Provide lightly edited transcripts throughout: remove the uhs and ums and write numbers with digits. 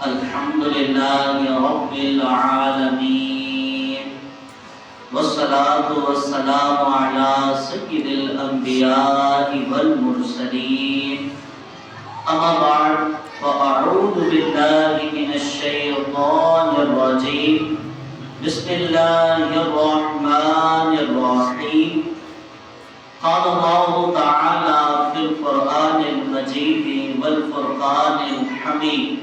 الحمد لله رب العالمين والصلاة والسلام على سيد الأنبياء والمرسلين أما بعد فأعوذ بالله من الشيطان الرجيم بسم الله الرحمن الرحيم قال الله تعالى في القرآن المجيد والفرقان الحميد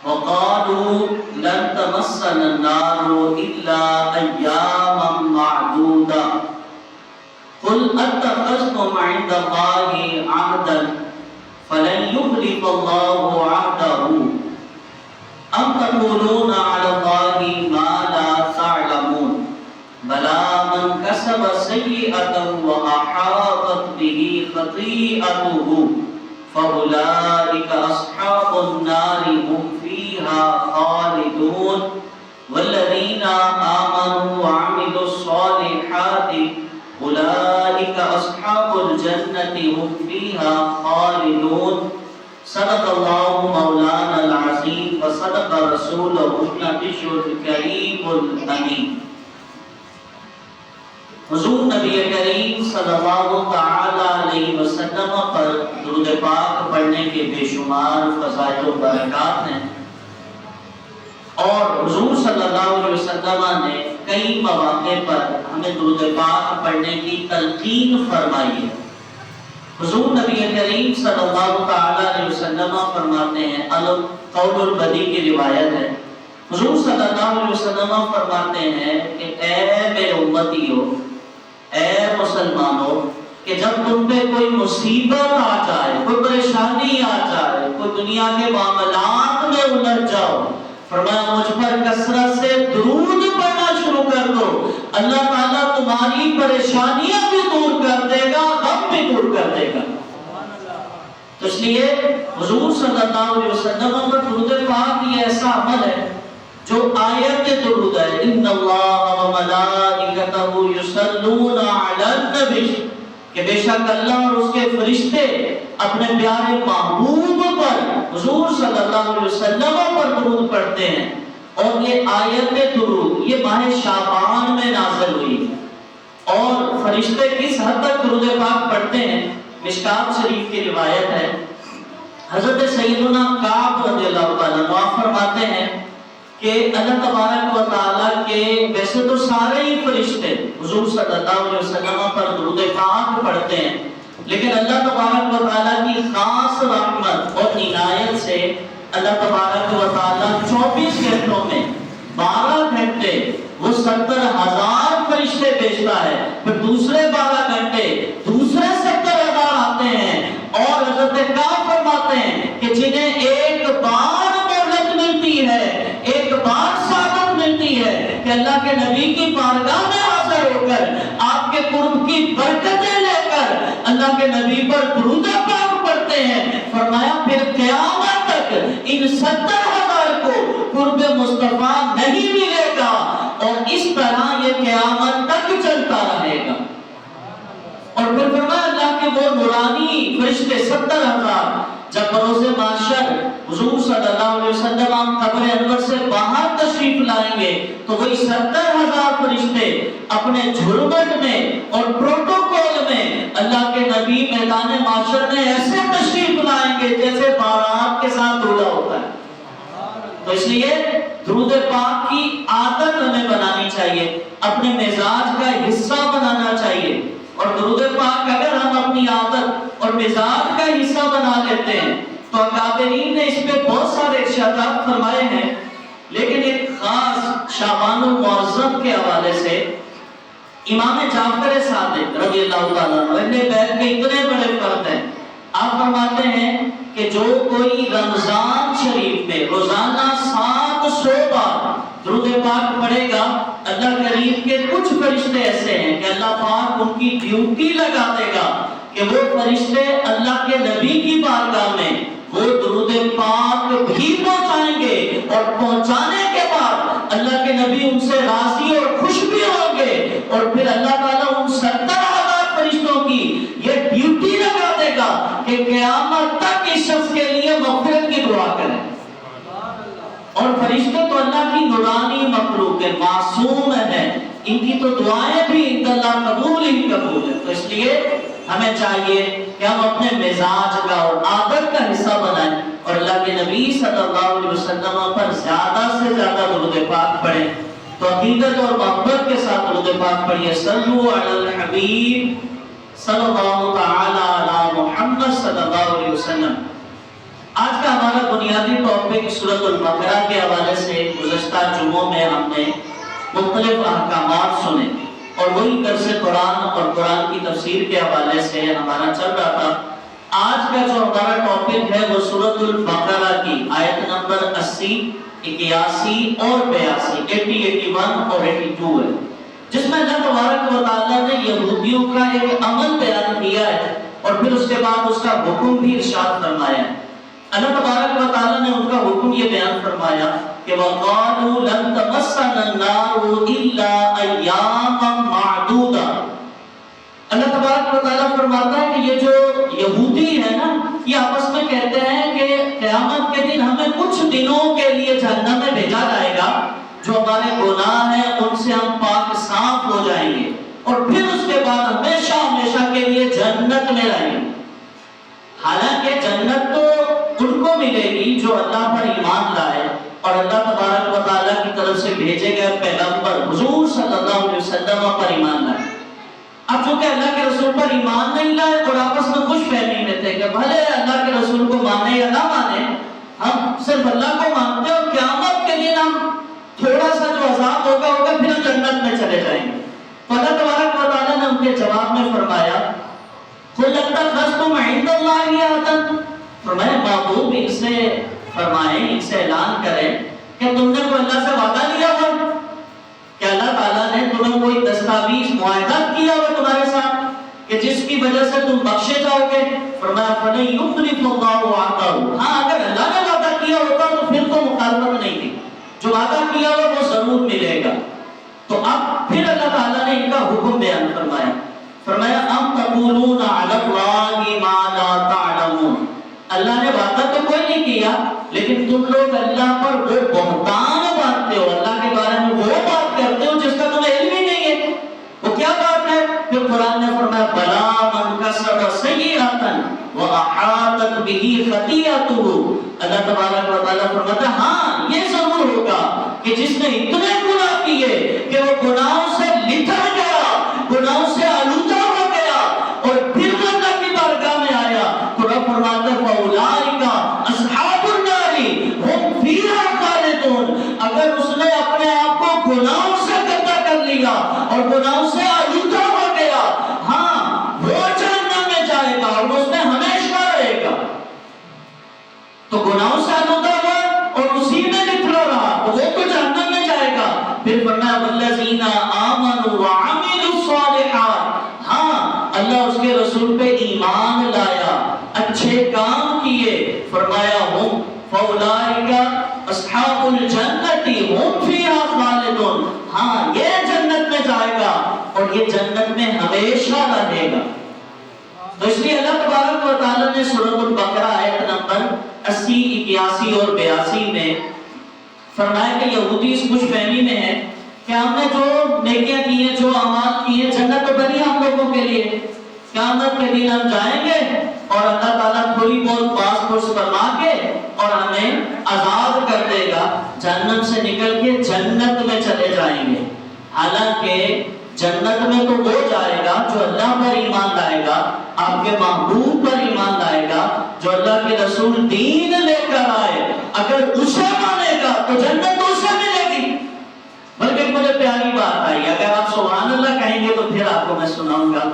وقالوا لن تمسنا النار إلا أياما معدودة قل أتخذتم عند الله عهدا فلن يخلف الله عهده أم تقولون على الله ما لا تعلمون بلى من كسب سيئة وأحاطت به خطيئته فأولئك أصحاب النار هم فيها خالدون والذين آمنوا وعملوا الصالحات أولئك أصحاب الجنة هم فيها خالدون صدق الله مولانا العظيم وصدق رسوله النبي الكريم الأمين حضور نبی کریم صلی اللہ تعالی علیہ وسلم پر درود پاک پڑھنے کے بے شمار فضائل و برکات ہیں، اور حضور صلی اللہ علیہ وسلم نے کئی مواقع پر ہمیں درود پاک پڑھنے کی تلقین فرمائی ہے۔ حضور نبی کریم صلی اللہ تعالی علیہ وسلم فرماتے ہیں، قول البدی کی روایت ہے، حضور صلی اللہ علیہ وسلم فرماتے ہیں کہ اے میرے امتیوں، اے مسلمانوں، کہ جب تم پہ کوئی مصیبت آ جائے، کوئی پریشانی آ جائے، کوئی دنیا کے معاملات میں الجھ جاؤ، فرمایا مجھ پر کثرت سے درود پڑھنا شروع کر دو، اللہ تعالیٰ تمہاری پریشانیاں بھی دور کر دے گا، غم بھی دور کر دے گا۔ تو اس لیے حضور صلی اللہ علیہ وسلم پر درود پاک یہ ایسا عمل ہے جو آیت درود ہے، ان اللہ و ملائکتہ یصلون علی النبی، کہ بے شک اللہ اور اس کے فرشتے اپنے پیارے محبوب پر حضور صلی اللہ علیہ وسلم پر درود پڑھتے ہیں۔ اور یہ آیت درود یہ ماہ شعبان میں نازل ہوئی، اور فرشتے کس حد تک درود پاک پڑھتے ہیں؟ مشکات شریف کی روایت ہے، حضرت سیدنا کعب رضی اللہ تعالیٰ عنہ فرماتے ہیں کہ اللہ تبارک و تعالیٰ کے ویسے تو سارے ہی فرشتے حضور صلی اللہ علیہ وسلم پر درود پاک پڑھتے ہیں، لیکن اللہ تبارک و تعالیٰ کی خاص رحمت اور عنایت سے اللہ تبارک و تعالیٰ 24 گھنٹوں میں 12 گھنٹے وہ 70,000 فرشتے بھیجتا ہے، پھر دوسرے 12 گھنٹے دوسرے 70,000 آتے ہیں، اور حضرت کعب فرماتے ہیں کہ جنہیں ایک بار مہلت ملتی ہے، ایک بار سعادت ملتی ہے کہ اللہ کے نبی کی بارگاہ میں حاضر ہو کر آپ کے قرب کی برکتیں لے کر اللہ کے نبی پر درود پاک پڑھتے ہیں، فرمایا پھر قیامت تک ان 70,000 کو قرب مصطفیٰ نہیں ملے گا، اور اس طرح یہ قیامت تک چلتا رہے گا۔ اور پھر فرمایا اللہ کے وہ نورانی فرشتے 70,000 جب بروز محشر حضور صلی اللہ علیہ وسلم قبر انور سے باہر تشریف لائیں گے تو وہی 70,000 فرشتے اپنے جھرمٹ میں اور پروٹوکول میں اللہ کے نبی میدان محشر میں ایسے تشریف لائیں گے جیسے بارات کے ساتھ دھولا ہوتا ہے۔ تو اس لیے درود پاک کی عادت ہمیں بنانی چاہیے، اپنے مزاج کا حصہ بنانا چاہیے، اور درود پاک اگر ہم اپنی عادت اور مزاج کا حصہ بنا لیتے ہیں تو اکابرین نے اس پہ بہت سارے ارشادات فرمائے ہیں، لیکن ایک خاص شعبان المعظم کے حوالے سے امام جعفر صادق رضی اللہ تعالیٰ عنہ ابن بیت کے اتنے بڑے فرد ہیں، آپ فرماتے ہیں کہ جو کوئی رمضان شریف میں روزانہ 700 بار درود پاک پڑھے گا، اللہ کریم کے کچھ فرشتے ایسے ہیں کہ اللہ پاک ان کی ڈیوٹی لگا دے گا کہ وہ فرشتے اللہ کے نبی کی بارگاہ میں وہ درود پاک بھی پہنچائیں گے، اور پہنچانے کے بعد اللہ کے نبی ان سے راضی اور خوش بھی ہوں گے، اور پھر اللہ تعالیٰ ان 70,000 فرشتوں کہ قیامت تک اس شخص کے لیے مغفرت کی دعا دعا کریں. اور فرشتے تو اللہ کی نورانی مخلوق ہے، معصوم ہے، ان کی تو دعائیں بھی عند اللہ قبول ہی قبول ہے. تو اس لیے ہمیں چاہیے کہ ہم اپنے مزاج کا اور عادت کا حصہ بنائیں اور اللہ کے نبی صلی اللہ علیہ وسلم پر زیادہ سے زیادہ درود پاک پڑھیں. تو عقیدت اور محبت کے ساتھ درود پاک پڑھیے. صلو علی الحبیب صلی اللہ تعالی علی محمد صلی اللہ علیہ وسلم. آج کا ہمارا بنیادی ٹاپک سورۃ البقرہ کے حوالے سے گزشتہ جمعوں میں ہم نے مختلف احکامات سنے اور وہی درس قرآن اور قرآن کی تفسیر کے حوالے سے ہمارا چل رہا تھا. آج کا جو ہمارا ٹاپک ہے وہ سورۃ البقرہ کی آیت نمبر 80، 81 اور 82، 80، 81 اور 82 ہے، جس میں اللہ تبارک و تعالیٰ نے یہودیوں کا ایک عمل بیان کیا ہے اور پھر اس کے بعد اس کا حکم بھی ارشاد فرمایا ہے. اللہ تبارک و تعالیٰ نے ان کا حکم یہ بیان فرمایا کہ وَقَالُوا لَن تَمَسَّنَا النَّارُ إِلَّا أَيَّامًا مَّعْدُودًا. اللہ تبارک و تعالیٰ فرماتا ہے کہ یہ جو یہودی ہے نا، یہ آپس میں کہتے ہیں کہ قیامت کے دن ہمیں کچھ دنوں کے لیے جہنم میں بھیجا جائے گا، جو ہمارے گناہ ہیں ان سے ہم پاک صاف ہو جائیں گے اور پھر اس کے بعد ہمیشہ ہمیشہ کے لیے جنت میں رہیں گے. حالانکہ جنت تو ان کو ملے گی جو اللہ پر ایمان لائے اور اللہ تبارک و تعالیٰ کی طرف سے بھیجے گئے پیغمبر حضور صلی اللہ علیہ وسلم پر ایمان لائے. اب چونکہ اللہ کے رسول پر ایمان نہیں لائے اور آپس میں خوش فہمی میں تھے کہ بھلے اللہ کے رسول کو مانے یا نہ مانے، ہم صرف اللہ کو مانتے ہیں اور قیامت کے دن ہم تھوڑا سا جو عذاب ہوگا پھر ہم جنت میں چلے جائیں گے. تو اللہ تبارک و تعالیٰ نے ان کے جواب میں فرمایا قُلْ اتَّخَذْتُمْ عِندَ اللَّهِ عَهْدًا. فرمایا محبوب ان سے فرمائیں، ان سے اعلان کریں کہ تم نے کوئی اللہ سے وعدہ لیا ہو، کہ اللہ تعالیٰ نے تمہیں کوئی دستاویز معاہدہ کیا ہو تمہارے ساتھ کہ جس کی وجہ سے تم بخشے جاؤ گے. فرمایا فَلَن يُخْلِفَ اللَّهُ وَعْدَهُ. ہاں اگر اللہ نے وعدہ کیا ہوتا تو پھر تو مخالفت نہیں تھی، جو وعدہ کیا ہو وہ ضرور ملے گا. تو اب پھر اللہ تعالیٰ نے ان کا حکم بیان فرمایا. فرمایا ام تقولون علی اللہ ما لا تعلمون. اللہ نے وعدہ تو کوئی نہیں کیا لیکن تم لوگ اللہ پر وہ بہتان باندھتے ہو، اللہ کے بارے میں وہ بات کرتے ہو جس کا تمہیں علم ہی نہیں ہے. وہ کیا بات ہے؟ پھر قرآن نے فرمایا بلا من کسب سیئۃ واحاطت به خطیئتہ. اللہ تبارک و تعالیٰ فرماتا ہے ہاں یہ ضرور ہوگا کہ جس نے اتنے گناہ کیے کہ وہ گناہوں سے لتھڑ گیا، گناہوں سے آلودہ ہو گیا اور پھر اللہ کی بارگاہ میں آیا تو رب فرماتا ہے فَأُولَٰئِکَ أَصْحَابُ النَّارِ هُمْ فِيهَا خَالِدُونَ. اگر اس نے اپنے آپ کو گناہوں سے گندا کر لیا اور گناہوں سے آلودہ ہو گیا، ہاں وہ جہنم میں جائے گا اور اس میں ہمیشہ رہے گا. تو گناہوں سے آلودہ ہوا اور اسی میں لتھڑا رہا تو وہ تو جہنم میں جائے گا. پھر فرمایا وَالَّذِينَ آمَنُوا وَعَمِلُوا الصَّالِحَاتِ. ہاں اللہ اس کے رسول پہ ایمان لایا، اچھے کام کیے. فرمایا ہم فَأُولَٰئِکَ أَصْحَابُ الْجَنَّةِ هُمْ فِيهَا خَالِدُونَ. ہاں یہ جنت میں جائے گا اور یہ جنت میں ہمیشہ رہے گا. تو اس لیے اللہ تبارک و تعالیٰ نے سورۃ البقرہ آیت نمبر 80، 81 اور 82 میں فرمایا کہ یہودی اس خوش فہمی میں ہے کہ ہم نے جو نیکیاں کی ہیں، جو اعمال کیے، جنت تو بنی ہم لوگوں کے لیے. قیامت کے دن ہم جائیں گے اور اللہ تعالیٰ تھوڑی بہت پاس پرس فرما کے اور ہمیں آزاد کر دے گا، جہنم سے نکل کے جنت میں چلے جائیں گے. حالانکہ جنت میں تو وہ جائے گا جو اللہ پر ایمان لائے گا، آپ کے محبوب پر ایمان لائے گا، جو اللہ کے رسول دین لے کر آئے. اگر اسے مانے گا تو جنت تو اسے ملے گی. بلکہ مجھے پیاری بات آئی، اگر آپ سبحان اللہ کہیں گے تو پھر آپ کو میں سناؤں گا.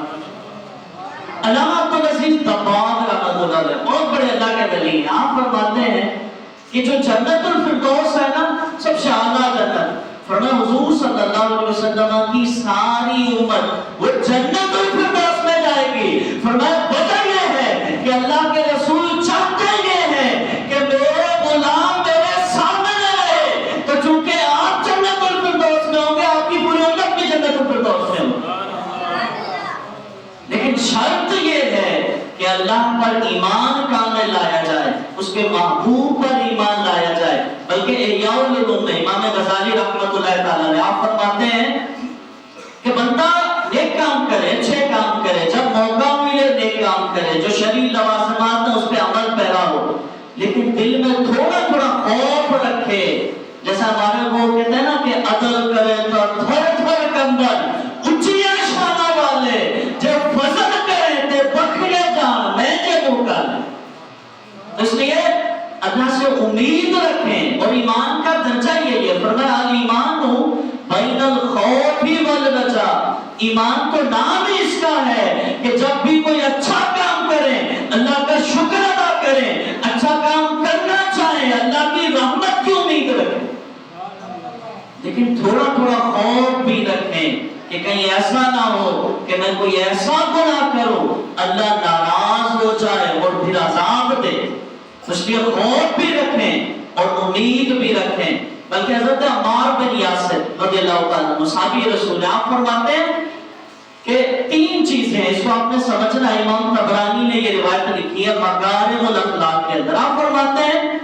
علامہ عبدالعزیز دباغ رحمۃ اللہ علیہ بہت بڑے اللہ کے ولی ہیں. آپ فرماتے ہیں کہ جو جنت الفردوس ہے نا، سب سے اعلیٰ جنت. فرمایا حضور صلی اللہ علیہ وسلم کی ساری امت وہ جنت الفردوس میں جائے گی. فرمایا وجہ یہ ہے کہ اللہ کے رسول چاہتے یہ ہیں کہ میرے غلام میرے سامنے رہے. تو چونکہ آپ جنت الفردوس میں ہوں گے، آپ کی پوری امت بھی جنت الفردوس میں ہوگی. لیکن شرط یہ ہے کہ اللہ پر ایمان کامل لایا جائے، اس کے محبوب پر ایمان لایا جائے، بلکہ احیاء العلوم میں امام غزالی رحمۃ اللہ تعالیٰ نے آپ فرماتے ہیں کہ بندہ نیک کام کرے، اچھے کام کرے، جب موقع ملے نیک کام کرے، جو شرعی لوازمات ہیں اس پہ عمل پیرا ہو، لیکن دل میں تھوڑا تھوڑا خوف رکھے، جیسا ہمارے وہ کہتے ہیں نا کہ عدل کرے تو تھوڑا تھوڑا کمبل اچھیا شانہ والے جب فضل کرے تے بکھلے جان میں جے موقع لے. اس لیے اللہ سے امید رکھیں، اور ایمان کا درجہ یہی ہے. فرمایا الایمان بین الخوف والرجا، ایمان تو نام ہی اس کا ہے کہ جب بھی کوئی اچھا کام کریں اللہ کا شکر ادا کریں، اچھا کام کرنا چاہیں اللہ کی رحمت کی امید رکھیں، لیکن تھوڑا تھوڑا خوف بھی رکھیں کہ کہیں ایسا نہ ہو کہ میں کوئی ایسا گناہ کروں اللہ ناراض ہو جائے اور پھر عذاب دے. اس لیے خوف بھی رکھیں اور امید بھی رکھیں. بلکہ حضرت عمار بن یاسر رضی اللہ تعالیٰ صحابی رسول آپ فرماتے ہیں کہ 3 چیزیں اس کو آپ نے سمجھنا. امام طبرانی نے یہ روایت لکھی ہے مکارم الاخلاق کے اندر. آپ فرماتے ہیں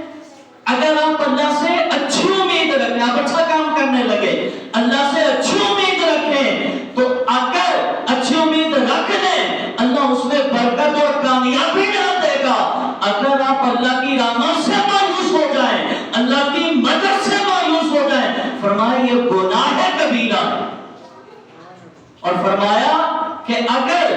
اگر آپ اللہ سے اچھی امید رکھیں، آپ اچھا کام کرنے لگے، اللہ سے اچھی امید رکھیں، تو اگر اچھی امید رکھ لیں اللہ اس میں برکت اور کامیابی ڈال دے گا. اگر آپ اللہ کی رحمت سے مایوس ہو جائیں، اللہ کی مدد سے مایوس ہو جائیں، فرمایا یہ گناہ کبیرہ. اور فرمایا کہ اگر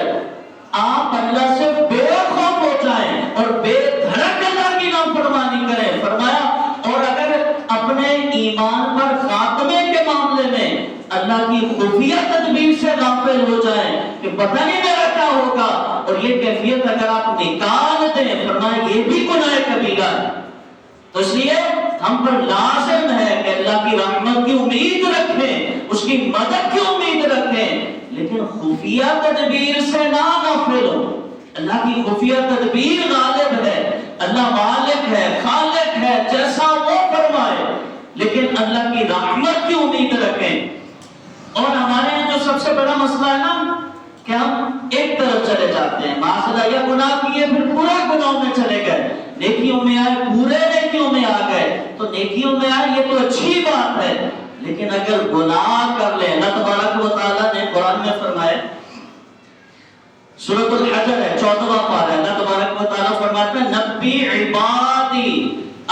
آپ اللہ سے بے خوف ہو جائیں اور بے دھڑک اللہ کی نافرمانی کریں، فرمایا اور اگر اپنے ایمان پر خاتمے کے معاملے میں اللہ کی خفیہ تدبیر سے غافل ہو جائیں کہ پتہ نہیں میرا کیا ہوگا، اور یہ کیفیت اگر آپ نکال دیں، فرمایا یہ بھی گناہ کبیرہ ہے. تو اس لیے ہم پر لازم ہے کہ اللہ کی رحمت کی امید رکھیں، اس کی مدد کی امید رکھیں، لیکن خفیہ تدبیر سے نہ غافل ہو. اللہ کی خفیہ تدبیر غالب ہے، اللہ مالک ہے، خالق ہے، جیسا وہ فرمائے، لیکن اللہ کی رحمت کی امید رکھیں. اور ہمارے یہاں جو سب سے بڑا مسئلہ ہے نا کہ ہم ایک طرف چلے جاتے ہیں، معاذ یا گناہ کیے پھر پورا گناہوں میں چلے گئے، نیکیوں میں آئے پورے نیکیوں میں آ گئے. تو نیکیوں میں آئے یہ تو اچھی بات ہے، لیکن اگر گناہ کر لیں، اللہ تبارک و تعالیٰ نے قرآن میں فرمائے، سورۃ الحجر ہے 14واں پارہ، اللہ تبارک و تعالیٰ فرماتا ہے نبی عبادی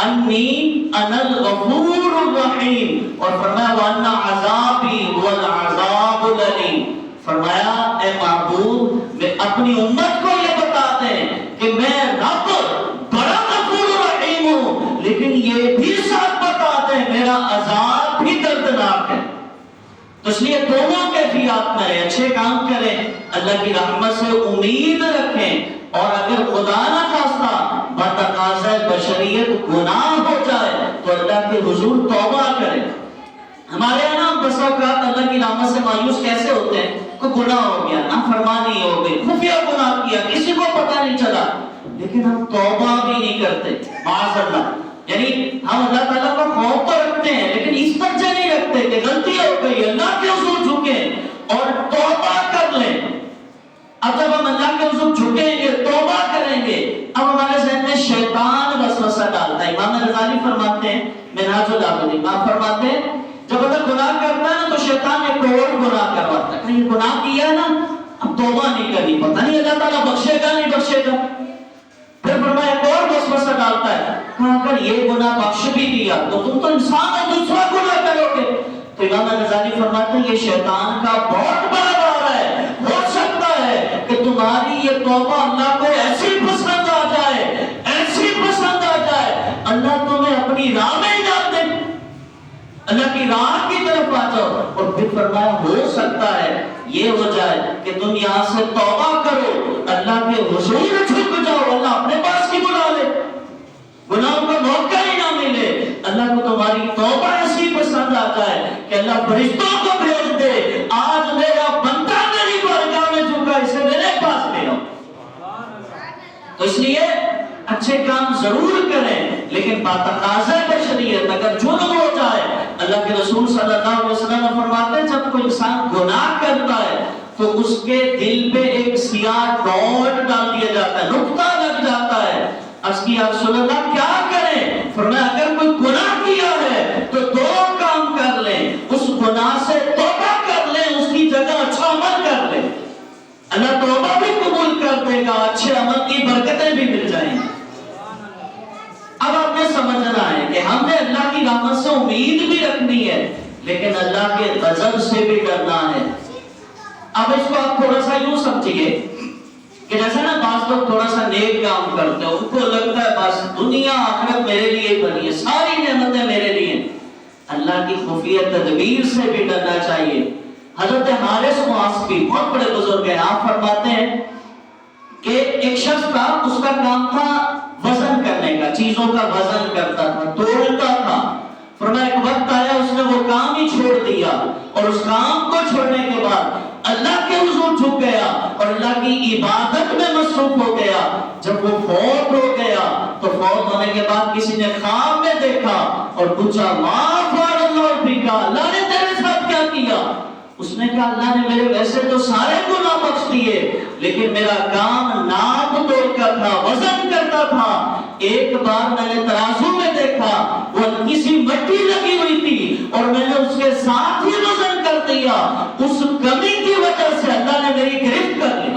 انی انا الغفور الرحیم، اور فرمایا وَأَنَّ عَذَابِي هُوَ الْعَذَابُ الْأَلِيمُ. فرمایا اے معبود میں اپنی امت کو یہ بتا دیں کہ میں رب بڑا غفور رحیم ہوں، لیکن یہ بھی ساتھ بتا دیں میرا عذاب بھی دردناک ہے. تو اس لیے دونوں کیفیات میں رہے، اچھے کام کریں، اللہ کی رحمت سے امید رکھیں، اور اگر خدا نہ خواستہ بتقاضۂ بشریت گناہ ہو جائے تو اللہ کے حضور توبہ کریں. ہمارے یہاں بس اوقات اللہ کی رحمت سے مایوس کیسے ہوتے ہیں، کوئی گناہ ہو گیا، نافرمانی ہو گئی، خفیہ گناہ کیا، کسی کو پتہ نہیں چلا، لیکن ہم توبہ بھی نہیں کرتے. معاذ اللہ، یعنی ہم اللہ تعالیٰ کا خوف تو رکھتے ہیں لیکن اس درجے نہیں رکھتے کہ غلطی ہو گئی اللہ کے حضور جھکیں اور توبہ کر لیں. اب جب ہم اللہ کے حضور جھکیں گے، توبہ کریں گے، اب ہمارے ذہن میں شیطان وسوسہ ڈالتا ہے. امام غزالی فرماتے ہیں منہاج العابدین، آپ فرماتے ہیں جب بندہ گناہ کرتا ہے نا تو شیطان ایک اور گناہ کرواتا ہے، کہیں گناہ کیا نا اب توبہ نہیں کرنی، پتہ نہیں اللہ تعالیٰ بخشے گا نہیں بخشے گا. پھر فرمایا ایک اور وسوسہ ڈالتا ہے، اگر یہ گناہ بخش بھی دیا تو تم تو انسان ہو، دوسرا گناہ کرو گے. تو امام غزالی فرماتے ہیں یہ شیطان کا بہت بڑا دور ہے. ہو سکتا ہے کہ تمہاری یہ توبہ اللہ کو ایسی پسند آ جائے، ایسی پسند آ جائے اللہ تمہیں اپنی راہ میں ڈال دے، اللہ کی راہ کی طرف آ جاؤ. اور پھر فرمایا ہو سکتا ہے یہ ہو جائے کہ تم یہاں سے توبہ کرو، اللہ کے حضور جھک جاؤ، اللہ اپنے پاس کی بلا لے، گناہوں کا موقع ہی نہ ملے، اللہ کو تمہاری توبہ ایسی پسند آ جائے کہ اللہ فرشتوں کو بھیج دے، آج میرا بندہ میری بارگاہ میں جھکا، اسے میرے پاس لے آؤ. تو اس لیے اچھے کام ضرور کریں، لیکن بتقاضۂ بشریت اگر جرم ہو جائے، اللہ کے رسول صلی اللہ علیہ وسلم فرماتے ہیں جب کوئی انسان گناہ کرتا ہے تو اس کے دل پہ ایک سیاہ ڈاٹ ڈال دیا جاتا ہے، نقطہ لگ جاتا ہے. عرض کیا رسول اللہ کیا کریں؟ فرمایا اگر کوئی گناہ کیا ہے تو دو کام کر لیں، اس گناہ سے توبہ کر لیں، اس کی جگہ اچھا عمل کر لیں، اللہ توبہ بھی قبول کر دے گا، اچھے عمل کی برکتیں بھی مل جائیں گی۔ اب آپ نے سمجھنا ہے کہ ہم نے اللہ کی رحمت سے امید بھی رکھنی ہے، لیکن اللہ کے غضب سے بھی ڈرنا ہے۔ اب اس کو آپ تھوڑا سا یوں سمجھیے کہ جیسا نا بعض لوگ تھوڑا سا نیک کام کرتے ہیں، ان کو لگتا ہے بس دنیا آخرت میرے لیے ہی بنی ہے، ساری نعمتیں میرے لیے۔ اللہ کی خفیہ تدبیر سے بھی ڈرنا چاہیے۔ حضرت حارث معاصبی بہت بڑے بزرگ ہیں، آپ فرماتے ہیں کہ ایک شخص تھا، اس کا کام تھا وزن کرنے کا، چیزوں کا وزن کرتا تھا، تولتا تھا۔ فرمایا ایک وقت آیا اس نے وہ کام ہی چھوڑ دیا، اور اس کام کو چھوڑنے کے بعد اللہ کے حضور جھک گیا اور اللہ کی عبادت میں مصروف ہو گیا۔ جب وہ فوت ہو گیا تو فوت ہونے کے بعد کسی نے خواب میں دیکھا اور پوچھا ما فعل اللہ بک، اللہ نے تیرے ساتھ کیا کیا؟ اس نے کہا اللہ نے میرے ویسے تو سارے گناہ بخش دیے، لیکن میرا کام ناپ تول کا تھا، وزن کرتا تھا۔ ایک بار میں نے ترازو میں دیکھا وہ ہلکی سی مٹی لگی ہوئی تھی اور میں نے اس کے ساتھ ہی وزن کر دیا، اس کمی کی وجہ سے اللہ نے میری گرفت کر لی۔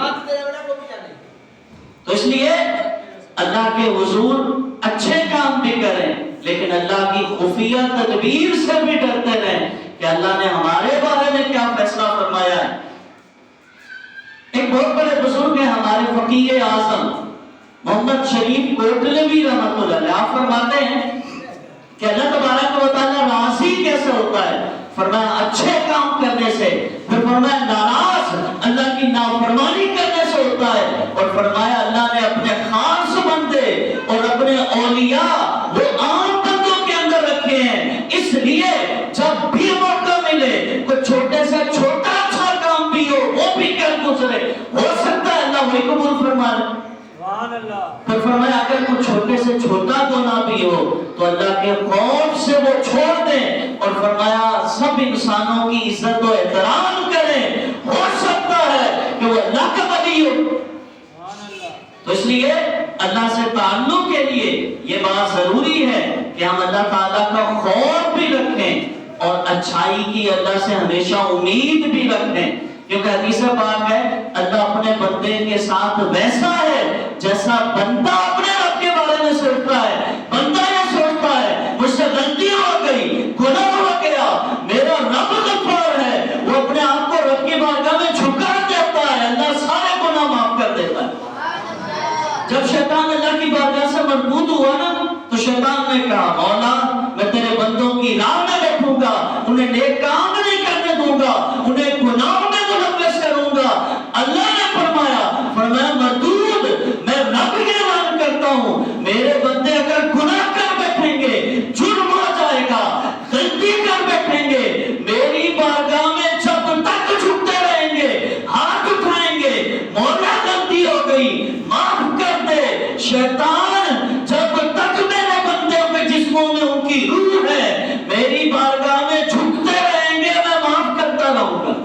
تو اس لیے اللہ کے حضور اچھے کام بھی کریں، لیکن اللہ کی خفیہ تدبیر سے بھی ڈرتے رہیں کہ اللہ نے ہمارے بارے میں کیا فیصلہ فرمایا ہے۔ ایک بہت بڑے بزرگ ہیں ہمارے فقیہ اعظم محمد شریف کوٹلوی رحمۃ اللہ علیہ، آپ فرماتے ہیں کہ اللہ تبارک و تعالیٰ راضی کیسے ہوتا ہے؟ فرمایا اچھے کام کرنے سے، پھر فرمایا ناراض اللہ کی نافرمانی کرنے سے ہوتا ہے، اور فرمایا اللہ نے اپنے خاص بندے اور اپنے اولیاء وہ عام بندوں کے اندر رکھے ہیں، اس لیے جب بھی موقع ملے کوئی چھوٹے سے چھوٹا اچھا کام بھی ہو وہ بھی کر گزرے، ہو سکتا ہے اللہ وہی قبول فرما لے۔ پھر فرمایا اگر کوئی چھوٹے سے چھوٹا گناہ بھی ہو تو اللہ کے خوف سے وہ چھوڑ دیں، اور فرمایا سب انسانوں کی عزت و احترام کریں، ہو سکتا ہے کہ وہ اللہ کا ولی ہو۔ تو اس لیے اللہ سے تعلق کے لیے یہ بات ضروری ہے کہ ہم اللہ تعالیٰ کا خوف بھی رکھیں اور اچھائی کی اللہ سے ہمیشہ امید بھی رکھیں، کیونکہ حدیث پاک ہے اللہ اپنے بندے کے ساتھ ویسا ہے جیسا بندہ اپنے رب کے بارے میں سوچتا ہے۔ بندہ یہ سوچتا ہے مجھ سے غلطی ہو گئی، گناہ ہو گیا، میرا رب غفار ہے، وہ اپنے آپ کو رب کی بارگاہ میں جھکا دیتا ہے، اللہ سارے گناہ معاف کر دیتا ہے۔ جب شیطان اللہ کی بارگاہ سے مردود ہوا نا تو شیطان نے کہا مولا میں تیرے بندوں کی راہ میں بیٹھوں گا، انہیں نیک کام نہیں کرنے دوں گا، انہیں گناہوں میں ملوث کروں گا۔ اللہ نے فرمایا مردود، میں رب کی اعلان کرتا ہوں میرے بندے اگر گناہ کر بیٹھیں گے، جرم ہو جائے گا، غلطی کر بیٹھیں گے، میری بارگاہ میں جب تک جھکتے رہیں گے، ہاتھ اٹھائیں گے مولا غلطی ہو گئی معاف کر دے، شیطان جب تک میرے بندوں کے جسموں میں ان کی روح ہے میری بارگاہ میں جھکتے رہیں گے، میں معاف کرتا رہوں گا۔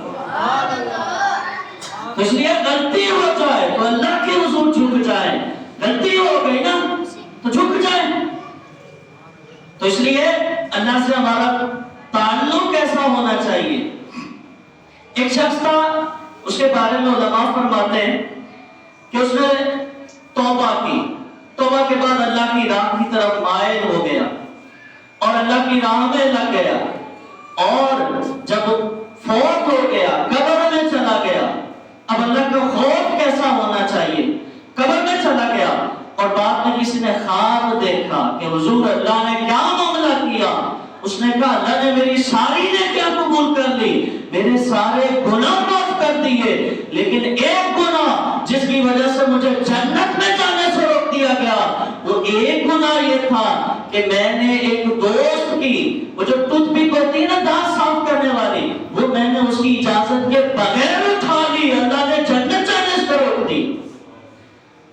اس لیے غلطی ہو جائے تو اللہ کے حضور جھک جائیں، غلطی ہو گئی نا تو جھک جائیں۔ تو اس لیے اللہ سے ہمارا تعلق کیسا ہونا چاہیے؟ ایک شخص تھا، اس کے بارے میں علماء فرماتے ہیں کہ اس نے توبہ کی، توبہ کے بعد اللہ کی راہ کی طرف مائل ہو گیا اور اللہ کی راہ میں لگ گیا، اور جب فوت ہو گیا قبر میں چلا گیا۔ اب اللہ کا خوف کیسا ہونا چاہیے؟ قبر میں چلا گیا اور بعد میں کسی نے خواب دیکھا کہ حضور اللہ نے کیا معاملہ کیا؟ اس نے کہا اللہ نے میری ساری نیکیاں قبول کر لی، میرے سارے گناہ معاف کر دیے، لیکن ایک گناہ جس کی وجہ سے مجھے جنت میں جانے سے روک دیا گیا، وہ ایک گناہ یہ تھا کہ میں نے ایک دوست کی وہ جو ٹوتھ پک ہوتی ہے نا دانت صاف کرنے والی، وہ میں نے اس کی اجازت کے بغیر اٹھا لی، اللہ نے جنت جانے سے روک دی۔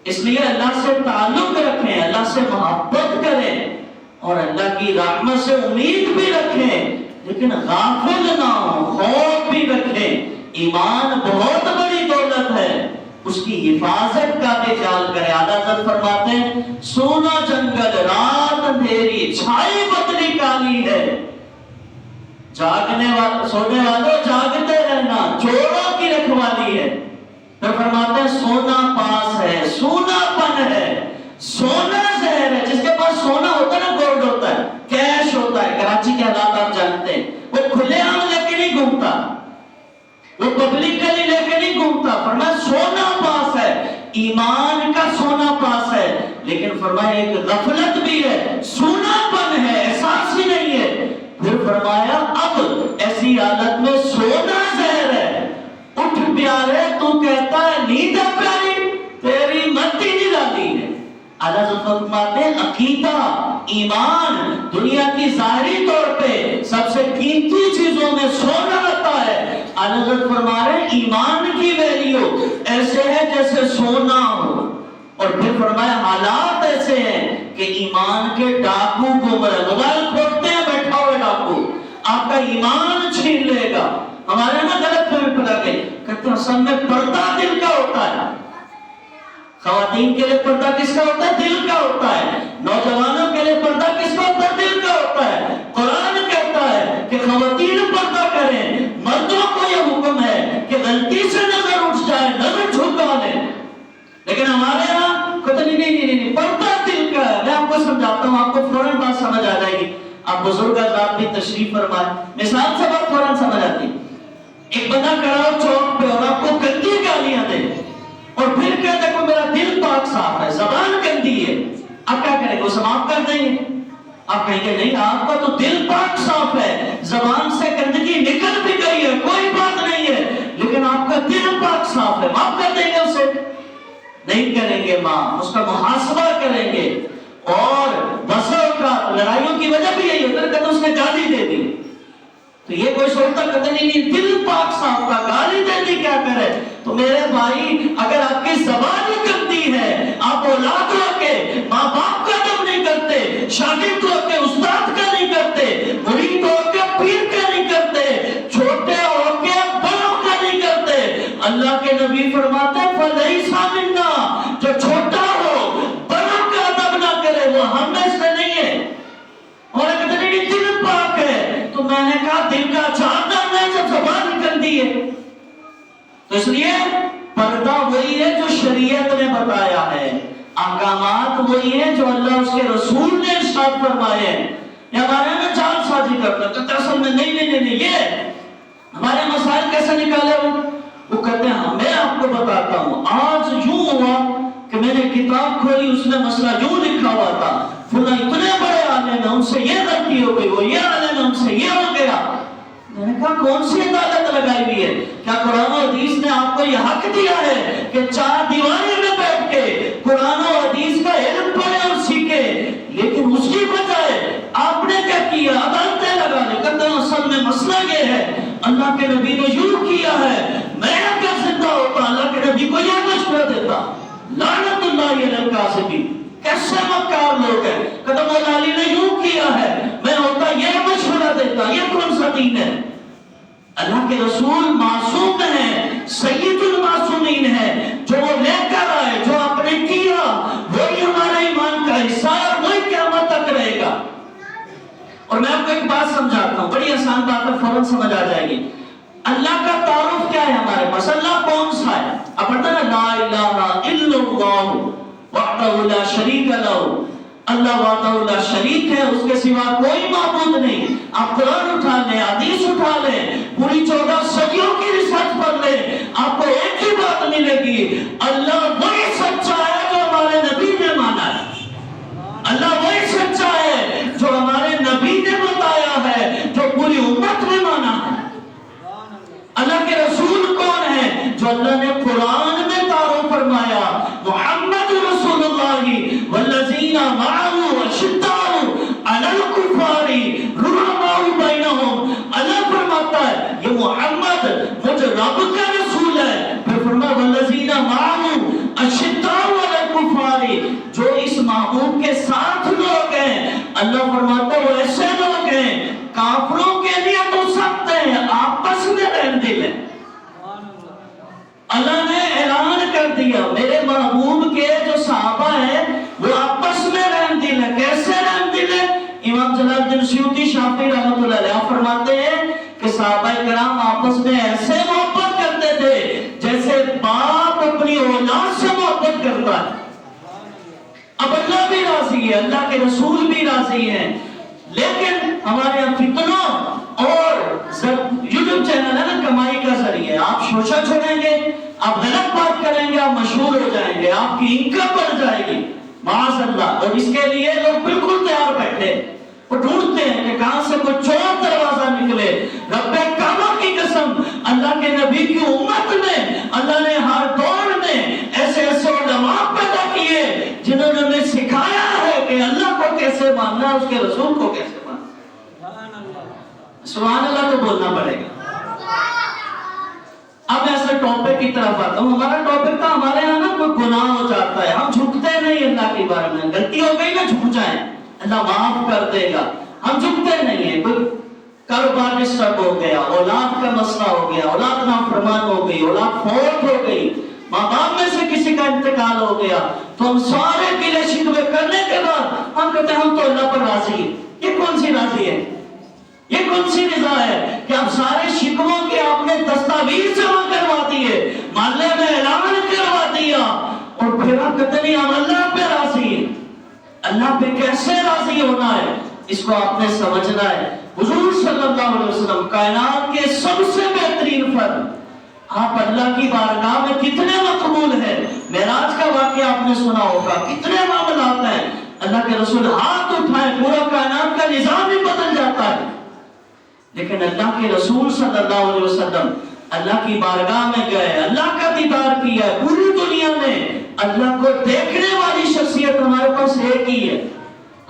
اس لیے اللہ سے تعلق رکھیں، اللہ سے محبت کریں اور اللہ کی رحمت سے امید بھی رکھیں، لیکن غافل نہ ہو، خوف بھی رکھیں۔ ایمان بہت بڑی دولت ہے، اس کی حفاظت کا بھی خیال کرے. اعلیٰ حضرت فرماتے ہیں سونا جنگل رات اندھیری چھائی بدلی کالی ہے. سونے والوں جاگتے رہنا چوروں کی رکھوالی ہے. پھر فرماتے ہیں سونا پاس ہے، سونا پن ہے، سونا زہر ہے. جس کے پاس سونا ہوتا ہے نا، گولڈ ہوتا ہے، کیش ہوتا ہے. کراچی کے حالات آپ جانتے ہیں، وہ کھلے عام لے کے نہیں گھومتا، وہ پبلکلی لے کے نہیں گھومتا. فرمایا سونا پاس ہے، ایمان کا سونا پاس ہے. لیکن فرمایا ایک غفلت بھی ہے، سونا پن ہے، احساس ہی نہیں ہے. پھر فرمایا اب ایسی حالت میں سونا زہر ہے. اٹھ پیارے تو کہتا ہے نیند ہے پیاری، تیری متی نرالی ہے. اعلیٰ حضرت فرماتے ہیں عقیدہ، ایمان دنیا کی ظاہری طور پہ سب سے قیمتی چیزوں میں سونا رہتا ہے. اعلیٰ حضرت فرما رہے ہیں ایمان کی ویلیو ایسے ہے جیسے سونا ہو. اور پھر فرمایا حالات ایسے ہیں کہ ایمان کے ڈاکو گھوم رہے، موبائل کھولتے ہیں بیٹھا ہوئے ڈاکو، آپ کا ایمان چھین لے گا. ہمارے نا غلط فہمی پھیلا گئی، کہتے ہیں اصل میں پردہ دل کا ہوتا ہے. خواتین کے لیے پردہ کس کا ہوتا ہے؟ دل کا ہوتا ہے. نوجوانوں کے لیے پردہ کس کا ہوتا ہے؟ دل کا ہوتا ہے. قرآن کہتا ہے کہ خواتین پردہ کریں، مردوں کو یہ حکم ہے کہ غلطی سے نظر اٹھ جائے نظر جھکا لیں. لیکن ہمارے یہاں کہتے نہیں پردہ دل کا ہے. میں آپ کو سمجھاتا ہوں، آپ کو فوراً بات سمجھ آ جائے گی. آپ بزرگ حضرات بھی تشریف فرمائیں، مثال سے بات فوراً سمجھ آتی. ایک بندہ کھڑا ہو چوک پہ اور آپ کو گندی گالیاں دے اور پھر کہتے ہیں کہ میرا دل پاک صاف ہے، زبان گندی ہے، آپ کیا کریں گے؟ اسے معاف کر دیں گے؟ آپ کہیں گے نہیں، آپ کا تو دل پاک صاف ہے، زبان سے گندگی نکل بھی گئی ہے، کوئی بات نہیں ہے، لیکن آپ کا دل پاک صاف ہے، معاف کر دیں گے اسے؟ نہیں کریں گے معاف، اس کا محاسبہ کریں گے. اور بسوں کا لڑائیوں کی وجہ بھی یہی ہوتا ہے کہ اس نے گالی دے دی. تو یہ کوئی سوچتا کرتے نہیں دل پاک صاف کا گالی دے دی کیا کرے؟ تو میرے بھائی اگر آپ کی زبان گندی ہے، آپ اولاد ہو کے ماں باپ کا ادب نہیں کرتے، شاگرد ہو کے استاد کا نہیں کرتے، مرید ہو کے پیر کا نہیں کرتے، چھوٹے ہو کے بڑوں کا نہیں کرتے. اللہ کے نبی فرماتے ہیں فَلَيْسَ مِنَّا، جو چھوٹا ہو بڑوں کا ادب نہ کرے وہ ہم میں سے نہیں ہے. اور کہتے نہیں دل پاک ہے، تو میں نے کہا دل کا چاندر ہے جب زبان گندی ہے. تو اس لیے پردہ وہی ہے جو شریعت نے بتایا ہے، احکامات وہی ہیں جو اللہ اس کے رسول نے ارشاد فرمائے ہیں. یہ ہمارے میں جال سازی کرتا ہے، اصل میں نہیں یہ ہمارے مسائل کیسے نکالے وہ کہتے ہیں میں آپ کو بتاتا ہوں. آج یوں ہوا کہ میں نے کتاب کھولی، اس میں مسئلہ یوں لکھا ہوا تھا، فلاں اتنے بڑے عالم ہیں ان سے یہ غلطی ہو گئی، وہ یہ عالم ہے ان سے یہ ہو گیا. میں نے کہا کون سی عدالت لگائی ہوئی ہے؟ کیا قرآن و حدیث نے آپ کو یہ حق دیا ہے کہ چار دیواری میں بیٹھ کے قرآن و حدیث کا علم پڑھے اور سیکھے؟ لیکن اس کی بجائے آپ نے کیا کیا؟ عدالتیں لگا لی. کہتے ہیں اصل میں مسئلہ یہ ہے اللہ کے نبی نے یوں کیا ہے، میں اگر زندہ ہوتا اللہ کے نبی کو یہ مشورہ دیتا. لعنت اللہ علی الکاذبین، کیسے مکار لوگ ہیں. کہتے مولا علی نے یوں کیا ہے، میں ہوتا یہ مشورہ دیتا. یہ کون سا دین ہے؟ اللہ کے رسول معصوم ہیں، سید المعصومین ہیں. جو وہ لے کر آئے، جو آپ نے کیا، وہی ہمارے ایمان کا حصہ ہے اور وہی قیامت تک رہے گا. اور میں آپ کو ایک بات سمجھاتا ہوں، بڑی آسان بات ہے، فوراً سمجھ آ جائے گی. اللہ کا تعارف کیا ہے ہمارے پاس؟ اللہ کون سا ہے؟ آپ پڑھتے ہیں نا لا الہ الا اللہ وحدہ لا شریک لہ. اللہ وحدہ لا شریک ہے، اس کے سوا کوئی معبود نہیں. آپ قرآن اٹھا لیں، حدیث اٹھا لیں، پوری 14 صدیوں کی ریسرچ پڑھ لیں، آپ کو ایک ہی بات ملے گی، اللہ وہی سچا ہے جو ہمارے نبی نے مانا ہے. اللہ وہی سچا ہے جو ہمارے نبی نے بتایا ہے، جو پوری امت نے مانا ہے. اللہ کے رسول کون ہے؟ جو اللہ نے قرآن میں تعارف فرمایا، محمد رسول اللہ والذین معه اشداء علی الکفار رحماء بینہم. اللہ فرماتا ہے یہ محمد مجھ رب کا رسول ہے. پھر فرمایا والذین معه اشداء علی الکفار، جو اس محبوب کے ساتھ لوگ ہیں، اللہ فرماتا ہے وہ ایسے لوگ ہیں کافروں کے لیے تو سخت ہیں، آپس میں رحم دل ہے. اللہ نے اعلان کر کر دیا. میرے محبوب کے جو صحابہ ہیں وہ آپس میں رحم دل ہے. کیسے رحم دل ہے؟ امام جلال الدین سیوطی شافعی رحمۃ اللہ علیہ فرماتے ہیں کہ صحابہ کرام آپس میں ایسے محبت کرتے تھے جیسے باپ اپنی اولاد سے محبت کرتا ہے. اب اللہ بھی راضی ہے, اللہ کے رسول بھی راضی ہیں, لیکن ہمارے یہاں فتنوں اور یوٹیوب چینل ہے نا کمائی کا ذریعہ. آپ شوشہ چھوڑیں گے, آپ غلط بات کریں گے, آپ مشہور ہو جائیں گے, آپ کی انکم بڑھ جائے گی معاذ اللہ. اور اس کے لیے لوگ بالکل تیار بیٹھے, وہ ڈھونڈتے ہیں کہ کہاں سے کوئی چور دروازہ نکلے. رب کعبہ کی قسم, اللہ کے نبی کی امت میں اللہ نے ہر دور میں ایسے ایسے علماء پیدا کیے جنہوں نے ہمیں سکھایا ہے کہ اللہ کو کیسے ماننا ہے, اس کے رسول کو کیسے ماننا. سبحان اللہ تو بولنا پڑے گا. اب ایسے ٹاپک کی طرف آتا ہوں. ہمارا ٹاپک تھا ہمارے یہاں نا کوئی گناہ ہو جاتا ہے, ہم جھکتے نہیں اللہ کے بارے میں. غلطی ہو گئی نا, جھک جائیں, اللہ معاف کر دے گا. ہم جھکتے نہیں ہیں. کوئی کاروبار ڈسٹرب ہو گیا, اولاد کا مسئلہ ہو گیا, اولاد نافرمان ہو گئی, اولاد فوت ہو گئی, ماں باپ میں سے کسی کا انتقال ہو گیا, تو ہم سارے گلے شکوے کرنے کے بعد ہم کہتے ہیں ہم تو اللہ پر راضی ہیں. یہ کون سی راضی ہے؟ یہ کون سی رضا ہے کہ آپ سارے شکووں کے آپ نے دستاویز جمع کروا دیے, محلے میں اعلان کروا دیا, اور پھر آپ کہتے نہیں ہم اللہ پہ راضی ہیں. اللہ پہ کیسے راضی ہونا ہے, اس کو آپ نے سمجھنا ہے. حضور صلی اللہ علیہ وسلم کائنات کے سب سے بہترین فرد, آپ اللہ کی بارگاہ میں کتنے مقبول ہیں. معراج کا واقعہ آپ نے سنا ہوگا, کتنے معاملات ہیں. اللہ کے رسول ہاتھ اٹھائے پورا کائنات کا نظام ہی بدل جاتا ہے. لیکن اللہ کے رسول صلی اللہ علیہ وسلم اللہ کی بارگاہ میں گئے, اللہ کا دیدار کیا ہے. پوری دنیا میں اللہ کو دیکھنے والی شخصیت ہمارے پاس ایک ہی ہے.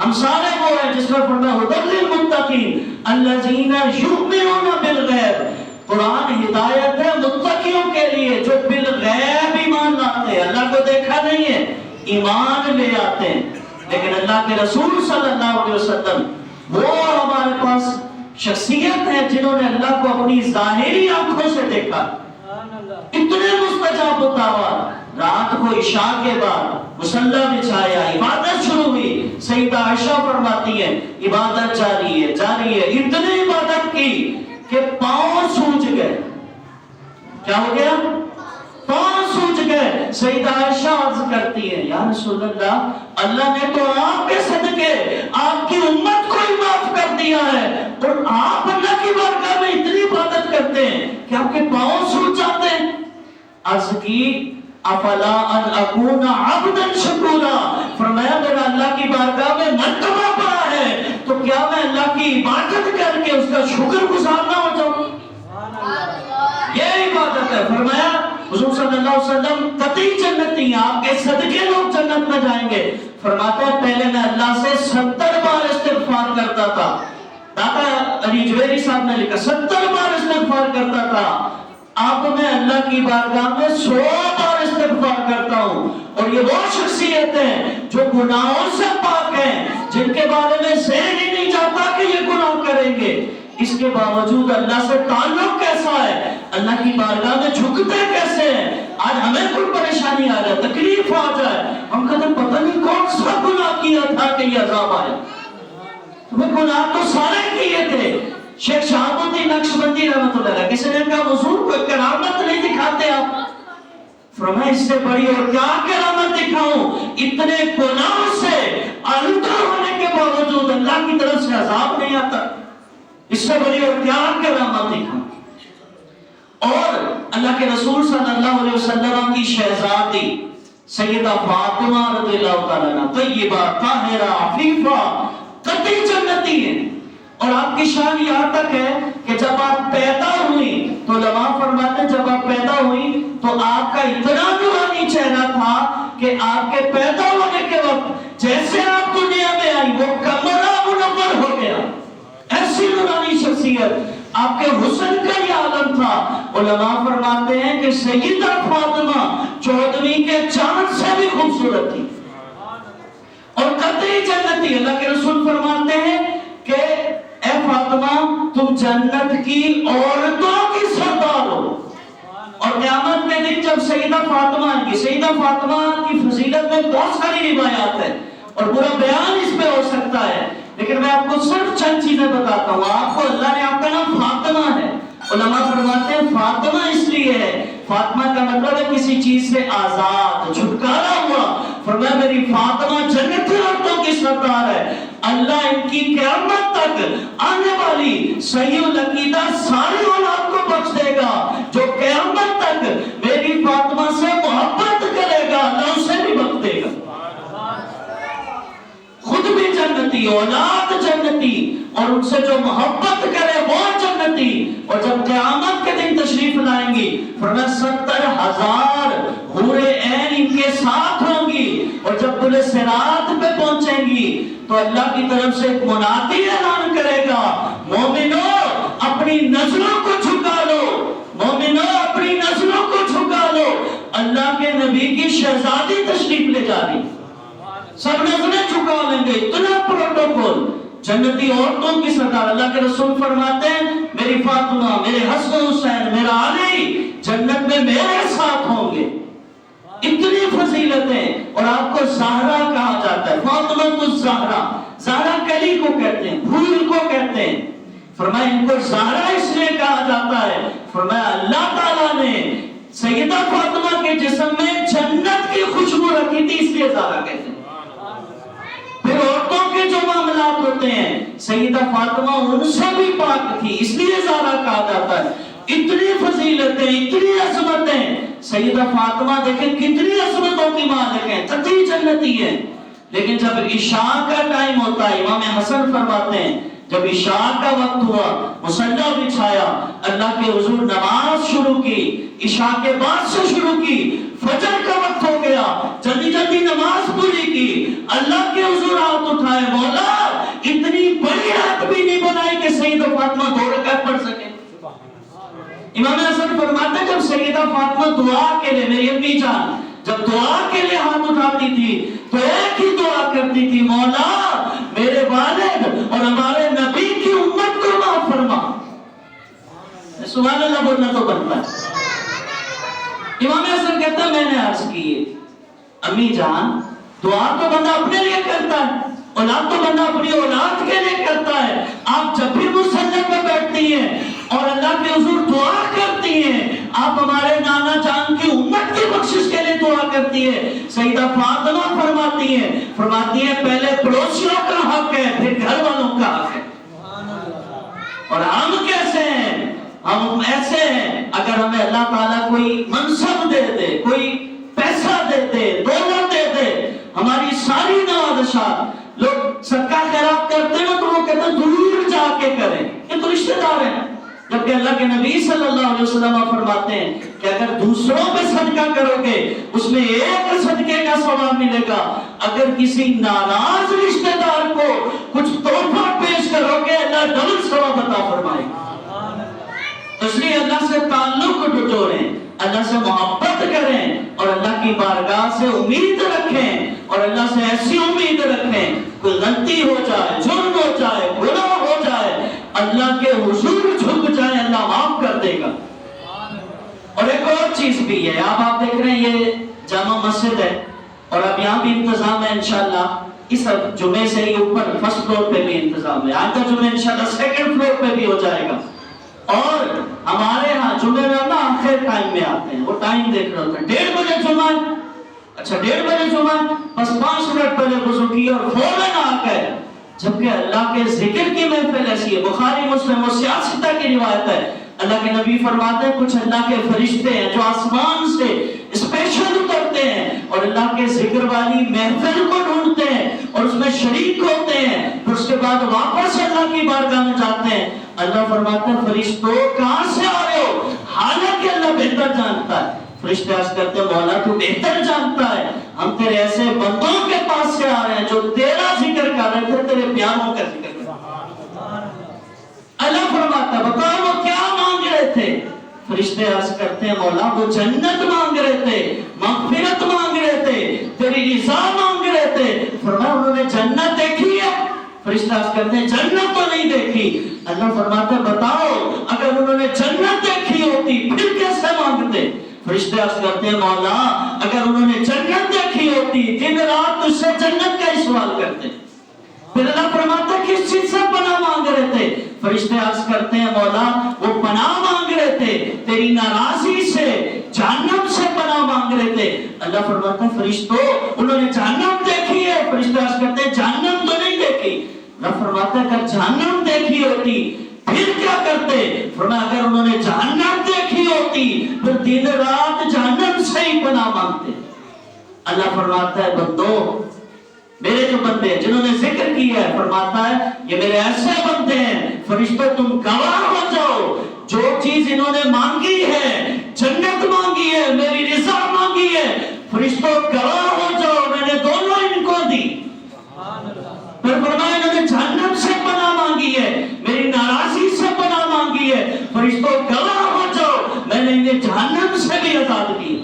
ہم سارے وہ ہیں جس میں فرمایا ھدی للمتقین الذین یؤمنون بالغیب. قرآن ہدایت ہے متقیوں کے لیے جو بالغیب ایمان لاتے ہیں, اللہ کو دیکھا نہیں ہے, ایمان لے آتے ہیں. لیکن اللہ کے رسول صلی اللہ علیہ وسلم وہ ہمارے پاس شخصیت ہے جنہوں نے اللہ کو اپنی ظاہری آنکھوں سے دیکھا. اتنے مستجاب الدعوات, رات کو عشاء کے بعد مصلی بچھایا, عبادت شروع ہوئی. سیدہ عائشہ فرماتی ہیں عبادت جاری ہے جاری ہے. اتنی عبادت کی کہ پاؤں سوج گئے. کیا ہو گیا؟ پاؤں سوج گئے. سیدہ عائشہ عرض کرتی ہے یا رسول اللہ, اللہ نے تو آپ کے صدقے آپ کی امت کو ہی معاف کر دیا ہے, اور آپ اللہ کی بارگاہ میں اتنی عبادت کرتے ہیں کہ آپ کے پاؤں سوج جاتے ہیں. عرض کی افلا ان اکون عبدا شکورا, فرمایا میرا اللہ کی بارگاہ میں مرتبہ پڑا ہے تو کیا میں اللہ کی عبادت کر کے اس کا شکر گزار نہ ہو جاؤں. یہ عبادت ہے. فرمایا حضور صلی اللہ علیہ وسلم قطعی جنتی ہیں, آپ کے صدقے لوگ جنت میں جائیں گے. فرماتے ہیں پہلے میں اللہ سے 70 بار استغفار کرتا تھا. داتا علی جویری صاحب نے لکھا 70 بار استغفار کرتا تھا. اب میں اللہ کی بارگاہ میں 100 بار استغفار کرتا ہوں. اور یہ وہ شخصیت ہیں جو گناہوں سے پاک ہیں, جن کے بارے میں ذہن ہی نہیں جاتا کہ یہ گناہ کریں گے. اس کے باوجود اللہ سے تعلق کیسا ہے, اللہ کی بارگاہ میں جھکتے کیسے ہیں. آج ہمیں کوئی پریشانی آ جائے, تکلیف آ جائے, ہم کہتے ہیں پتہ نہیں کون سا گناہ کیا تھا کہ یہ عذاب آئے. تمہیں گناہ تو سارے کیے تھے. شیخ شہاب الدین نقشبندی رحمۃ اللہ علیہ کسی نے کہا حضور کوئی کرامت نہیں دکھاتے آپ. فرمایا اس سے بڑی اور کیا کرامت دکھاؤں, اتنے گناہوں سے آلودہ ہونے کے باوجود اللہ کی طرف سے عذاب نہیں آتا. اس سے بڑی اور کیا کرامت دکھاؤں. اور اللہ کے رسول صلی اللہ علیہ وسلم کی شہزادی سیدہ فاطمہ رضی اللہ تعالیٰ عنہا طیبہ طاہرہ عفیفہ قطعی جنتی ہیں. اور آپ کی شان یہاں تک ہے کہ جب آپ پیدا ہوئی تو علماء فرماتے ہیں جب آپ پیدا ہوئی تو آپ کا اتنا نورانی چہرہ تھا کہ آپ کے پیدا ہونے کے وقت جیسے آپ دنیا میں آئی وہ کمرہ منور ہو گیا. ایسی نورانی شخصیت, آپ کے حسن کا یہ عالم تھا. علماء فرماتے ہیں کہ سیدہ فاطمہ 14ویں کے چاند سے بھی خوبصورت تھی اور قطعی جنتی. اللہ کے رسول فرماتے ہیں کہ اے فاطمہ تم جنت کی عورتوں کی سردار ہو, اور قیامت کے دن جب سیدہ فاطمہ کی فضیلت میں بہت ساری روایات ہیں اور پورا بیان اس پہ ہو سکتا ہے، لیکن میں آپ کو صرف چند چیزیں بتاتا ہوں. آپ کو اللہ نے آپ کا نام فاطمہ ہے. علماء فرماتے ہیں فاطمہ اس لیے ہے، فاطمہ کا مطلب ہے کسی چیز سے آزاد، چھٹکارا ہوا. فرمایا میری فاطمہ جنتی عورتوں کی سردار ہے. اللہ ان کی قیامت تک آنے والی صحیح العقیدہ ساری اولاد کو بخش دے گا. جو قیامت تک میری فاطمہ سے محبت کرے گا اللہ اسے بھی بخش دے گا. خود بھی جنتی، اولاد جنتی، اور ان سے جو محبت کرے وہ جنتی. اور جب قیامت کے دن تشریف لائیں گی فرمایا 70,000 حور عین ان کے ساتھ ہوں گی. اور جب پورے صراط پہ پہنچیں گی تو اللہ کی طرف سے ایک منادی اعلان کرے گا، مومنو اپنی نظروں کو جھکا لو، مومنو اپنی نظروں کو جھکا لو. اللہ کے نبی کی شہزادی تشریف لے جا رہی، سب نظریں جھکا لیں گے. اتنا پروٹوکول، جنتی عورتوں کی سردار. اللہ کے رسول فرماتے ہیں میری فاطمہ، میرے حسن حسین، میرا علی جنت میں میرے ساتھ ہوں گے. اتنی فضیلتیں. اور آپ کو زہرا کہا جاتا ہے، فاطمہ الزہرا. زہرا کلی کو کہتے ہیں، پھول کو کہتے ہیں. فرمایا ان کو زہرا اس لیے کہا جاتا ہے، فرمایا اللہ تعالیٰ نے سیدہ فاطمہ کے جسم میں جنت کی خوشبو رکھی تھی، اس لیے زہرا کہتے ہیں. پھر عورتوں کے جو معاملات ہوتے ہیں سیدہ فاطمہ ان سے بھی پاک تھی، اس لیے زہرا کہا جاتا ہے. اتنی فضیلتیں، اتنی عظمتیں. سیدہ فاطمہ دیکھیں کتنی عظمتوں کی مالک ہیں، قطعی جنتی ہیں. لیکن جب عشاء کا ٹائم ہوتا ہے، امام حسن فرماتے ہیں جب عشاء کا وقت ہوا مصلی بچھایا، اللہ کے حضور نماز شروع کی، عشاء کے بعد سے شروع کی. فجر کا وقت ہو گیا، جلدی جلدی نماز پوری کی. اللہ کے حضور ہاتھ اٹھائے، مولا اتنی بڑی رات بھی نہیں بنائی کہ سیدہ فاطمہ 2 رکعت پڑھ سکے. امام حسن فرماتے ہیں جب سیدہ فاطمہ دعا کے لیے، میری امی جان جب دعا کے لیے ہاتھ اٹھاتی تھی تو ایک ہی دعا کرتی تھی، مولا میرے والد اور ہمارے نبی کی امت کو معاف فرما. سبحان اللہ بولنا تو بنتا ہے. امام حسن کہتا ہے میں نے عرض کی امی جان دعا تو بندہ اپنے لیے کرتا ہے، اولاد تو بندہ اپنی اولاد کے لیے کرتا ہے. آپ جب بھی مصلی پہ بیٹھتی ہیں اور اللہ کے حضور دعا کرتی ہیں، آپ ہمارے نانا جان کی امت کی بخشش کے لیے دعا کرتی ہے. سیدہ فاطمہ فرماتی ہیں پہلے پڑوسیوں کا حق ہے پھر گھر والوں کا حق ہے. اور ہم کیسے ہیں؟ ہم ایسے ہیں اگر ہمیں اللہ تعالیٰ کوئی منصب دے دے، کوئی پیسہ دے دے، دولت دے دے، ہماری ساری نوازشات، لوگ صدقہ خیرات کرتے ہیں تو وہ کہتے ہیں دور جا کے کریں، یہ تو رشتہ دار ہیں. جبکہ اللہ کے نبی صلی اللہ علیہ وسلم فرماتے ہیں کہ اگر دوسروں پہ صدقہ کرو گے اس میں ایک صدقے کا ثواب ملے گا. اگر کسی ناراض رشتہ دار کو کچھ تحفہ پیش کرو گے اللہ ڈبل ثواب عطا فرمائے گا. اس لیے اللہ سے تعلق جوڑیں، اللہ سے محبت کریں اور اللہ کی بارگاہ سے امید رکھیں. اور اللہ سے ایسی امید رکھیں کوئی غلطی ہو جائے، جرم ہو جائے، گناہ ہو جائے، اللہ کے حضور جھک جائے اللہ معاف کر دے گا. اور ایک اور چیز بھی ہے، آپ دیکھ رہے ہیں یہ جامع مسجد ہے اور اب یہاں بھی انتظام ہے انشاءاللہ. اس جمعے سے ہی اوپر فرسٹ فلور پہ بھی انتظام ہے، آج کا جمعہ انشاءاللہ سیکنڈ فلور پہ بھی ہو جائے گا. اور ہمارے ہاں جمعے میں نا آخر ٹائم میں آتے ہیں، وہ ٹائم دیکھ رہے ہوتے ہیں 1:30 بجے جمعہ. اچھا 1:30 بجے جمعہ، بس 5 منٹ پہلے وضو کیا اور فوراً آ گئے. جبکہ اللہ کے ذکر کی محفل ایسی ہے، بخاری مسلم و سیاستہ کی روایت ہے. اللہ کے نبی فرماتے ہیں کچھ اللہ کے فرشتے ہیں جو آسمان سے اسپیشل اترتے ہیں اور اللہ کے ذکر والی محفل کو ڈھونڈتے ہیں اور اس میں شریک ہوتے ہیں، پھر اس کے بعد واپس اللہ کی بارگاہ میں جاتے ہیں. اللہ فرماتے ہیں فرشتوں کہاں سے آ رہے ہو؟ حالانکہ اللہ بہتر جانتا ہے. فرشتے عرض کرتے ہیں مولا تو بہتر جانتا ہے، ہم تیرے ایسے بندوں کے پاس سے آ رہے ہیں جو تیرا ذکر کر رہے تھے، تیرے پیاروں کا ذکر کر رہے تھے. اللہ فرماتا ہے بتاؤ وہ کیا مانگ رہے تھے؟ فرشتے عرض کرتے ہیں مولا وہ جنت مانگ رہے تھے، مغفرت مانگ رہے تھے، تیری رضا مانگ رہے تھے. فرمایا انہوں نے جنت دیکھی ہے؟ فرشتہ عرض کرتے ہیں جنت تو نہیں دیکھی. اللہ فرماتا ہے بتاؤ اگر انہوں نے جنت دیکھی ہوتی پھر کیسے مانگتے؟ فرشتے عرض کرتے ہیں مولا اگر انہوں نے جنت دیکھی ہوتی دن رات تجھ سے جنت کا ہی سوال کرتے. پھر اللہ فرماتا ہے کس چیز سے پناہ مانگ رہے تھے؟ فرشتے عرض کرتے ہیں مولا وہ پناہ مانگ رہے تھے تیری ناراضی سے، جہنم سے پناہ مانگ رہے تھے. اللہ فرماتا ہے فرشتوں انہوں نے جہنم دیکھی ہے؟ فرشتے عرض کرتے ہیں جہنم تو نہیں دیکھی. اللہ فرماتا ہے اگر جہنم دیکھی ہوتی پھر کیا کرتے؟ فرمایا اگر انہوں نے جہنم دیکھی ہوتی پھر دن رات جہنم سے ہی پناہ مانگتے. اللہ فرماتا ہے بندو میرے جو بندے ہیں جنہوں نے ذکر کیا ہے، فرماتا ہے یہ میرے ایسے بندے ہیں فرشتوں تم گواہ ہو جاؤ جو چیز انہوں نے مانگی ہے، جنت مانگی ہے، میری رضا مانگی ہے، فرشتوں گواہ ہو جاؤ میں نے دونوں ان کو دی. پھر فرمایا انہوں نے جہنم سے پناہ مانگی ہے، میری ناراضی سے پناہ مانگی ہے، فرشتوں گواہ ہو جاؤ میں نے انہیں جہنم سے بھی آزاد کی.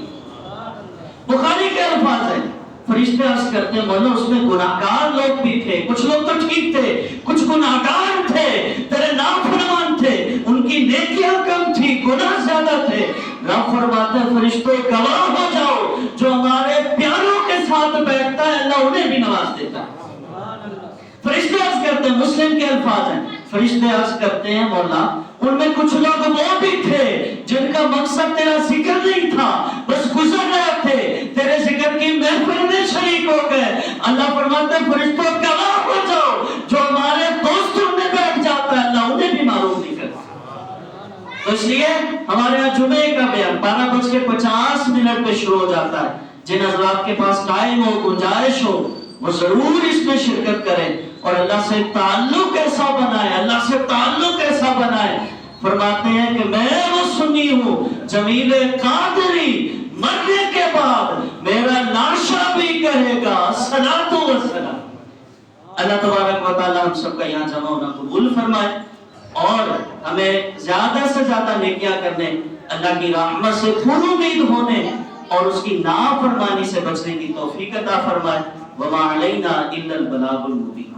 بخاری کے الفاظ ہیں. فرشتے عرض کرتے ہیں مولا اس میں گناہگار لوگ بھی تھے، کچھ لوگ تو ٹھیک تھے، کچھ گناہگار تھے، تیرے نافرمان تھے، ان کی نیکیاں کم تھی، گناہ زیادہ تھے. رب فرماتا ہے فرشتوں گواہ ہو جاؤ جو ہمارے پیاروں کے ساتھ بیٹھتا ہے اللہ انہیں بھی نواز دیتا ہے. فرشتے عرض کرتے ہیں مسلم کے الفاظ ہیں. فرشتے عرض کرتے ہیں مولا ان میں کچھ لوگ وہ بھی تھے جن کا مقصد تیرا ذکر نہیں تھا، بس گزر رہے تھے تیرے ذکر کی محفل میں شریک ہو گئے. اللہ فرماتے ہیں فرشتوں گواہ ہو جاؤ جو ہمارے دوستوں میں بیٹھ جاتا ہے اللہ انہیں بھی معلوم نہیں کرتا. تو اس لیے ہمارے یہاں جمعے کا بیان 12:50 پہ شروع ہو جاتا ہے. جن حضرات کے پاس ٹائم ہو، گنجائش ہو، وہ ضرور اس میں شرکت کریں اور اللہ سے تعلق ایسا بنائے، اللہ سے تعلق ایسا بنائے. فرماتے ہیں کہ میں وہ سنی ہوں جمیل قادری مرنے کے بعد میرا لاشا بھی کہے گا صلاۃ و سلام. اللہ تبارک و تعالی ہم سب کا یہاں جمع ہونا قبول فرمائے اور ہمیں زیادہ سے زیادہ نیکیاں کرنے، اللہ کی رحمت سے پوری امید ہونے اور اس کی نافرمانی سے بچنے کی توفیق عطا فرمائے. وما علینا الا البلاغ المبین.